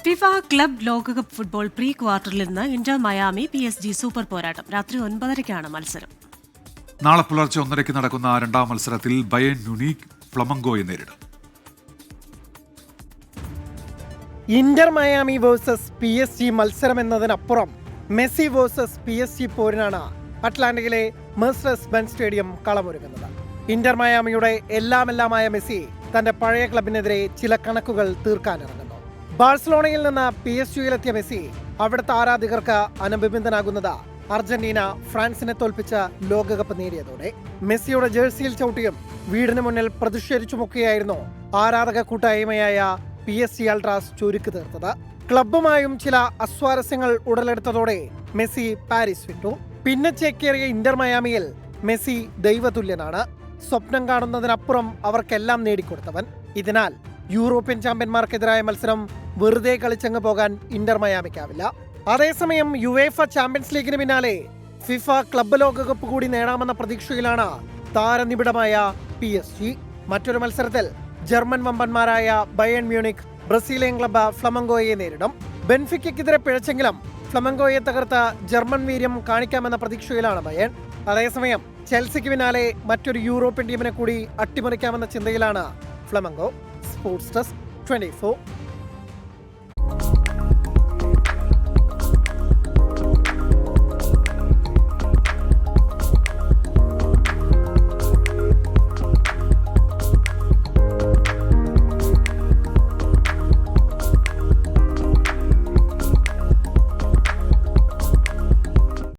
FIFA club ലോകകപ്പ് football pre ക്വാർട്ടറിൽ നിന്ന് ഇന്റർ മയാമി PSG സൂപ്പർ പോരാട്ടം. രാത്രി 9:30-ക്കാണ് മത്സരം. നാളെ പുലർച്ചെ 1:30 നടക്കുന്ന രണ്ടാം മത്സരത്തിൽ ബയേൺ മ്യൂണിക്ക് ഫ്ലമംഗോയെ നേരിടും. ഇന്റർ മയാമി വേഴ്സസ് PSG മത്സരം എന്നതിനപ്പുറം മെസ്സി വേഴ്സസ് PSG പോരിനാണ് അറ്റ്ലാന്റയിലെ മെർസഡസ് ബെൻസ് സ്റ്റേഡിയം കളമൊരുങ്ങുന്നത്. ഇന്റർ മയാമിയുടെ എല്ലാമായ മെസ്സി തന്റെ പഴയ ക്ലബിനെതിരെ ചില കണക്കുകൾ തീർക്കാനിറങ്ങുന്നു. ബാഴ്സലോണയിൽ നിന്ന് PSG-യിലെത്തിയ മെസ്സി അവിടുത്തെ ആരാധകർക്ക് അനഭിനന്ദനാകുന്നത് അർജന്റീന ഫ്രാൻസിനെ തോൽപ്പിച്ച ലോകകപ്പ് നേടിയതോടെ. മെസ്സിയുടെ ജേഴ്സിയിൽ ചവിട്ടിയും വീടിന് മുന്നിൽ പ്രതിഷേധിച്ചുമൊക്കെയായിരുന്നു ആരാധക കൂട്ടായ്മയായ PSG അൾട്രാസ് ചുരുക്കി തീർത്തത്. ക്ലബ്ബുമായും ചില അസ്വാരസ്യങ്ങൾ ഉടലെടുത്തതോടെ മെസ്സി പാരീസ് വിട്ടു. പിന്നെ ചേക്കേറിയ ഇന്റർ മയാമിയിൽ മെസ്സി ദൈവതുല്യനാണ്. സ്വപ്നം കാണുന്നതിനപ്പുറം അവർക്കെല്ലാം നേടിക്കൊടുത്തവൻ. ഇതിനാൽ യൂറോപ്യൻ ചാമ്പ്യന്മാർക്കെതിരായ മത്സരം വെറുതെ കളിച്ചങ്ങ് പോകാൻ ഇന്റർ മയാമിക്കാവില്ല. അതേസമയം യുവേഫ ചാമ്പ്യൻസ് ലീഗിന് പിന്നാലെ ഫിഫ ക്ലബ്ബ് ലോകകപ്പ് കൂടി നേടാമെന്ന പ്രതീക്ഷയിലാണ് താരനിബിഡമായ PSG. മറ്റൊരു മത്സരത്തിൽ ജർമ്മൻ വമ്പന്മാരായ ബയേൺ മ്യൂണിക് ബ്രസീലിയൻ ക്ലബ്ബ് ഫ്ലമംഗോയെ നേരിടും. ബെൻഫിക്കയ്ക്കെതിരെ പിഴച്ചെങ്കിലും ഫ്ലമംഗോയെ തകർത്ത ജർമ്മൻ വീര്യം കാണിക്കാമെന്ന പ്രതീക്ഷയിലാണ് ബയേൺ. അതേസമയം ചെൽസിക്ക് പിന്നാലെ മറ്റൊരു യൂറോപ്യൻ ടീമിനെ കൂടി അട്ടിമറിക്കാമെന്ന ചിന്തയിലാണ് ഫ്ലമംഗോ. Sports desk 24.